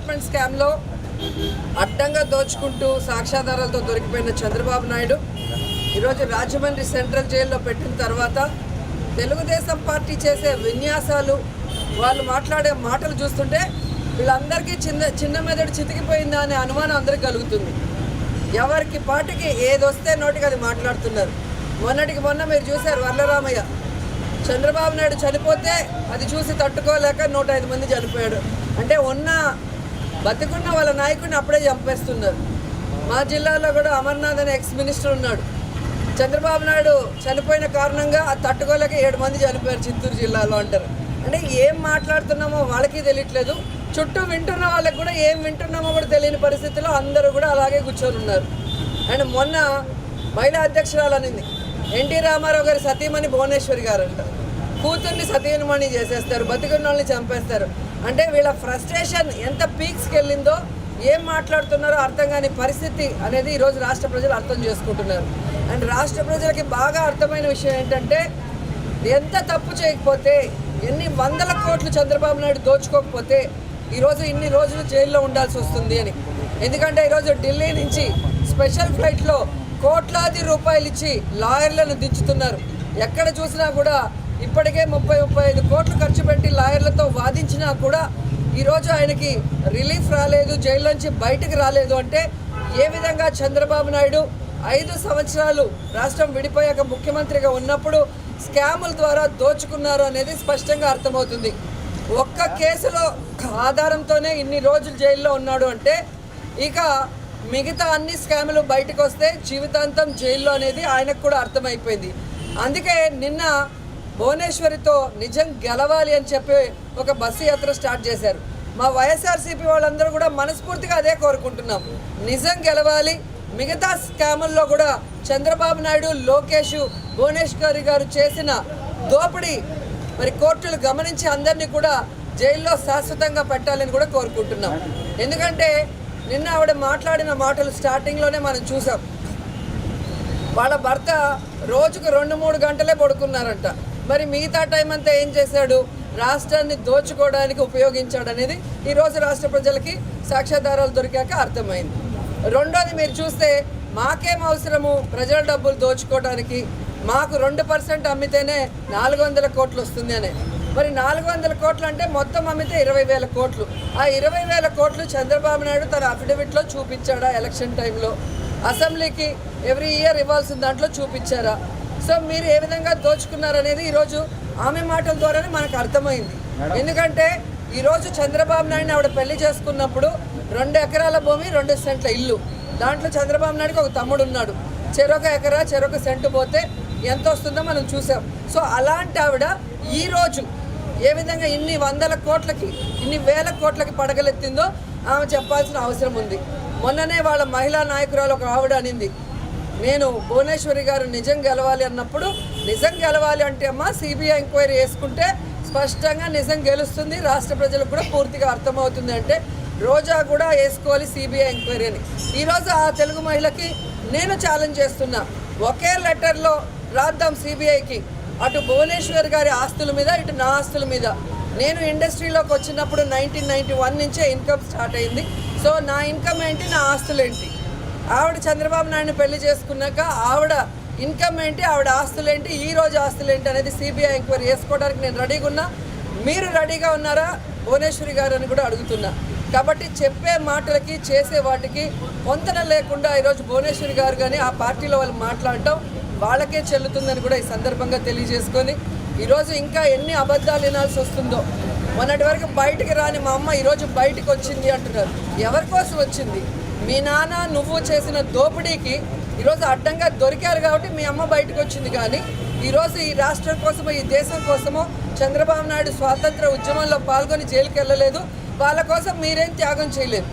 Development స్కామ్లో అడ్డంగా దోచుకుంటూ సాక్ష్యాధారాలతో దొరికిపోయిన చంద్రబాబు నాయుడు ఈరోజు రాజమండ్రి సెంట్రల్ జైల్లో పెట్టిన తర్వాత తెలుగుదేశం పార్టీ చేసే విన్యాసాలు, వాళ్ళు మాట్లాడే మాటలు చూస్తుంటే వీళ్ళందరికీ చిన్న మెదడు చితికిపోయిందా అనే అనుమానం అందరికీ కలుగుతుంది. ఎవరికి పార్టీకి ఏది వస్తే నోటికి అది మాట్లాడుతున్నారు. మొన్నటికి మొన్న మీరు చూశారు, వరలరామయ్య చంద్రబాబు నాయుడు చనిపోతే అది చూసి తట్టుకోలేక 105 మంది చనిపోయాడు అంటే బతికున్న వాళ్ళ నాయకుడిని అప్పుడే చంపేస్తున్నారు. మా జిల్లాలో కూడా అమర్నాథ్ అనే ఎక్స్ మినిస్టర్ ఉన్నాడు. చంద్రబాబు నాయుడు చనిపోయిన కారణంగా అది తట్టుకోలేక 7 మంది చనిపోయారు చిత్తూరు జిల్లాలో అంటారు. అంటే ఏం మాట్లాడుతున్నామో వాళ్ళకి తెలియట్లేదు, చుట్టూ వింటున్న వాళ్ళకి కూడా ఏం వింటున్నామో కూడా తెలియని పరిస్థితిలో అందరూ కూడా అలాగే కూర్చొని ఉన్నారు. అండ్ మొన్న మహిళా అధ్యక్షురాలు అనింది, ఎన్టీ రామారావు గారి సతీమణి భువనేశ్వరి గారు అంట, కూతుర్ని సతీమణి చేసేస్తారు, బతికున్న వాళ్ళని చంపేస్తారు. అంటే వీళ్ళ ఫ్రస్ట్రేషన్ ఎంత పీక్స్కి వెళ్ళిందో, ఏం మాట్లాడుతున్నారో అర్థం కాని పరిస్థితి అనేది ఈరోజు రాష్ట్ర ప్రజలు అర్థం చేసుకుంటున్నారు. అండ్ రాష్ట్ర ప్రజలకి బాగా అర్థమైన విషయం ఏంటంటే, ఎంత తప్పు చేయకపోతే, ఎన్ని వందల కోట్లు చంద్రబాబు నాయుడు దోచుకోకపోతే ఈరోజు ఇన్ని రోజులు జైల్లో ఉండాల్సి వస్తుంది అని. ఎందుకంటే ఈరోజు ఢిల్లీ నుంచి స్పెషల్ ఫ్లైట్లో కోట్లాది రూపాయలు ఇచ్చి లాయర్లను దించుతున్నారు. ఎక్కడ చూసినా కూడా ఇప్పటికే 30-35 కోట్లు ఖర్చు పెట్టి లాయర్లతో వాదించినా కూడా ఈరోజు ఆయనకి రిలీఫ్ రాలేదు, జైలు నుంచి బయటకు రాలేదు. అంటే ఏ విధంగా చంద్రబాబు నాయుడు 5 సంవత్సరాలు రాష్ట్రం విడిపోయాక ముఖ్యమంత్రిగా ఉన్నప్పుడు స్కాముల ద్వారా దోచుకున్నారు అనేది స్పష్టంగా అర్థమవుతుంది. ఒక్క కేసులో ఆధారంతోనే ఇన్ని రోజులు జైల్లో ఉన్నాడు అంటే ఇక మిగతా అన్ని స్కాములు బయటకు వస్తే జీవితాంతం జైల్లో అనేది ఆయనకు కూడా అర్థమైపోయింది. అందుకే నిన్న భువనేశ్వరితో నిజం గెలవాలి అని చెప్పి ఒక బస్సు యాత్ర స్టార్ట్ చేశారు. మా వైఎస్ఆర్సీపీ వాళ్ళందరూ కూడా మనస్ఫూర్తిగా అదే కోరుకుంటున్నాం, నిజం గెలవాలి. మిగతా స్కాముల్లో కూడా చంద్రబాబు నాయుడు, లోకేష్, భువనేశ్వరి గారు చేసిన దోపిడీ మరి కోర్టులు గమనించి అందరినీ కూడా జైల్లో శాశ్వతంగా పెట్టాలని కూడా కోరుకుంటున్నాం. ఎందుకంటే నిన్న ఆవిడ మాట్లాడిన మాటలు స్టార్టింగ్లోనే మనం చూసాం. వాళ్ళ భర్త రోజుకు 2-3 గంటలే పడుకున్నారంట. మరి మిగతా టైం అంతా ఏం చేశాడు? రాష్ట్రాన్ని దోచుకోవడానికి ఉపయోగించాడు అనేది ఈరోజు రాష్ట్ర ప్రజలకి సాక్ష్యాధారాలు దొరికాక అర్థమైంది. రెండోది మీరు చూస్తే, మాకేం అవసరము ప్రజల డబ్బులు దోచుకోవడానికి, మాకు 2% అమ్మితేనే 400 కోట్లు వస్తుంది అనే. మరి 400 కోట్లు అంటే మొత్తం అమ్మితే 20,000 కోట్లు. ఆ 20,000 కోట్లు చంద్రబాబు నాయుడు తన అఫిడవిట్లో చూపించాడా? ఎలక్షన్ టైంలో అసెంబ్లీకి ఎవ్రీ ఇయర్ ఇవ్వాల్సిన దాంట్లో చూపించారా? సో మీరు ఏ విధంగా దోచుకున్నారనేది ఈరోజు ఆమె మాటల ద్వారానే మనకు అర్థమైంది. ఎందుకంటే ఈరోజు చంద్రబాబు నాయుడిని ఆవిడ పెళ్లి చేసుకున్నప్పుడు 2 ఎకరాల భూమి, 2 సెంట్ల ఇల్లు. దాంట్లో చంద్రబాబు నాయుడికి ఒక తమ్ముడు ఉన్నాడు. చెరొక ఎకరా, చెరొక సెంటు పోతే ఎంత వస్తుందో మనం చూసాం. సో అలాంటి ఆవిడ ఈరోజు ఏ విధంగా ఇన్ని వందల కోట్లకి, ఇన్ని వేల కోట్లకి పడగలెత్తిందో ఆమె చెప్పాల్సిన అవసరం ఉంది. మొన్ననే వాళ్ళ మహిళా నాయకురాలు ఒక ఆవిడ అనింది, నేను భువనేశ్వరి గారు నిజం గెలవాలి అన్నప్పుడు, నిజం గెలవాలి అంటే అమ్మ సిబిఐ ఎంక్వైరీ వేసుకుంటే స్పష్టంగా నిజం గెలుస్తుంది, రాష్ట్ర ప్రజలకు కూడా పూర్తిగా అర్థమవుతుంది. అంటే రోజా కూడా వేసుకోవాలి సిబిఐ ఎంక్వైరీ అని. ఈరోజు ఆ తెలుగు మహిళకి నేను ఛాలెంజ్ చేస్తున్నా, ఒకే లెటర్లో రాద్దాం సిబిఐకి, అటు భువనేశ్వర్ గారి ఆస్తుల మీద, ఇటు నా ఆస్తుల మీద. నేను ఇండస్ట్రీలోకి వచ్చినప్పుడు 1991 నుంచే ఇన్కమ్ స్టార్ట్ అయింది. సో నా ఇన్కమ్ ఏంటి, నా ఆస్తులు ఏంటి? ఆవిడ చంద్రబాబు నాయుడిని పెళ్లి చేసుకున్నాక ఆవిడ ఇన్కమ్ ఏంటి, ఆవిడ ఆస్తులు ఏంటి, ఈ రోజు ఆస్తులు ఏంటి అనేది సిబిఐ ఎంక్వైరీ చేసుకోవడానికి నేను రెడీగా ఉన్నా. మీరు రెడీగా ఉన్నారా భువనేశ్వరి గారు అని కూడా అడుగుతున్నా. కాబట్టి చెప్పే మాటలకి చేసే వాటికి పొంతన లేకుండా ఈరోజు భువనేశ్వరి గారు కానీ ఆ పార్టీలో వాళ్ళు మాట్లాడటం వాళ్ళకే చెల్లుతుందని కూడా ఈ సందర్భంగా తెలియజేసుకొని, ఈరోజు ఇంకా ఎన్ని అబద్ధాలు వినాల్సి వస్తుందో. మొన్నటి వరకు బయటికి రాని మా అమ్మ ఈరోజు బయటికి వచ్చింది అంటున్నారు. ఎవరి కోసం వచ్చింది? మీ నాన్న నువ్వు చేసిన దోపిడీకి ఈరోజు అడ్డంగా దొరికారు కాబట్టి మీ అమ్మ బయటకు వచ్చింది. కానీ ఈరోజు ఈ రాష్ట్రం కోసమో, ఈ దేశం కోసమో చంద్రబాబు నాయుడు స్వాతంత్ర ఉద్యమంలో పాల్గొని జైలుకి వెళ్ళలేదు. వాళ్ళ కోసం మీరేం త్యాగం చేయలేదు.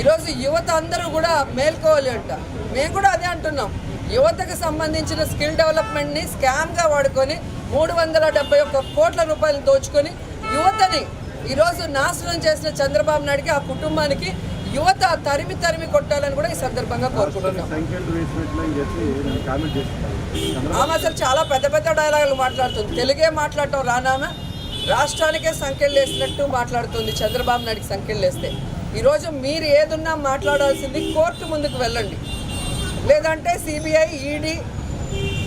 ఈరోజు యువత అందరూ కూడా మేల్కోవాలి అంట. మేము కూడా అదే అంటున్నాం. యువతకు సంబంధించిన స్కిల్ డెవలప్మెంట్ని స్కామ్గా వాడుకొని 371 కోట్ల రూపాయలు దోచుకొని యువతని ఈరోజు నాశనం చేసిన చంద్రబాబు నాయుడికి, ఆ కుటుంబానికి యువత తరిమి కొట్టాలని కూడా ఈ సందర్భంగా కోరుకుంటున్నాం. ఆమె అసలు చాలా పెద్ద డైలాగులు మాట్లాడుతుంది. తెలుగే మాట్లాడటం రానామా? రాష్ట్రానికే సంఖ్యలు వేసినట్టు మాట్లాడుతుంది. చంద్రబాబు నాయుడికి సంఖ్యలు వేస్తే ఈరోజు మీరు ఏదున్నా మాట్లాడాల్సింది కోర్టు ముందుకు వెళ్ళండి, లేదంటే సిబిఐ, ఈడీ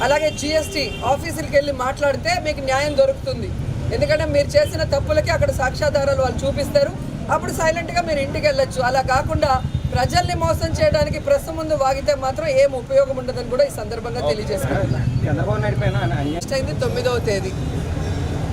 అలాగే జిఎస్టీ ఆఫీసులకు వెళ్ళి మాట్లాడితే మీకు న్యాయం దొరుకుతుంది. ఎందుకంటే మీరు చేసిన తప్పులకి అక్కడ సాక్ష్యాధారాలు వాళ్ళు చూపిస్తారు, అప్పుడు సైలెంట్గా మీరు ఇంటికి వెళ్ళొచ్చు. అలా కాకుండా ప్రజల్ని మోసం చేయడానికి ప్రెస్ ముందు వాగితే మాత్రం ఏం ఉపయోగం ఉండదని కూడా ఈ సందర్భంగా తెలియజేసుకుంటున్నాను. నెక్స్ట్ అయింది 9వ తేదీ.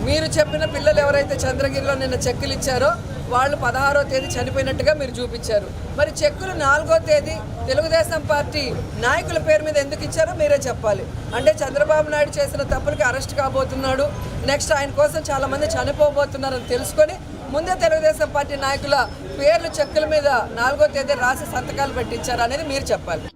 మీరు చెప్పిన పిల్లలు ఎవరైతే చంద్రగిరిలో నిన్న చెక్కులు ఇచ్చారో వాళ్ళు 16వ తేదీ చనిపోయినట్టుగా మీరు చూపించారు. మరి చెక్కులు 4వ తేదీ తెలుగుదేశం పార్టీ నాయకుల పేరు మీద ఎందుకు ఇచ్చారో మీరే చెప్పాలి. అంటే చంద్రబాబు నాయుడు చేసిన తప్పులకి అరెస్ట్ కాబోతున్నాడు, నెక్స్ట్ ఆయన కోసం చాలామంది చనిపోబోతున్నారని తెలుసుకొని ముందే తెలుగుదేశం పార్టీ నాయకుల పేర్లు చెక్కుల మీద 4వ తేదీ రాసి సంతకాలు పెట్టించారు అనేది మీరు చెప్పాలి.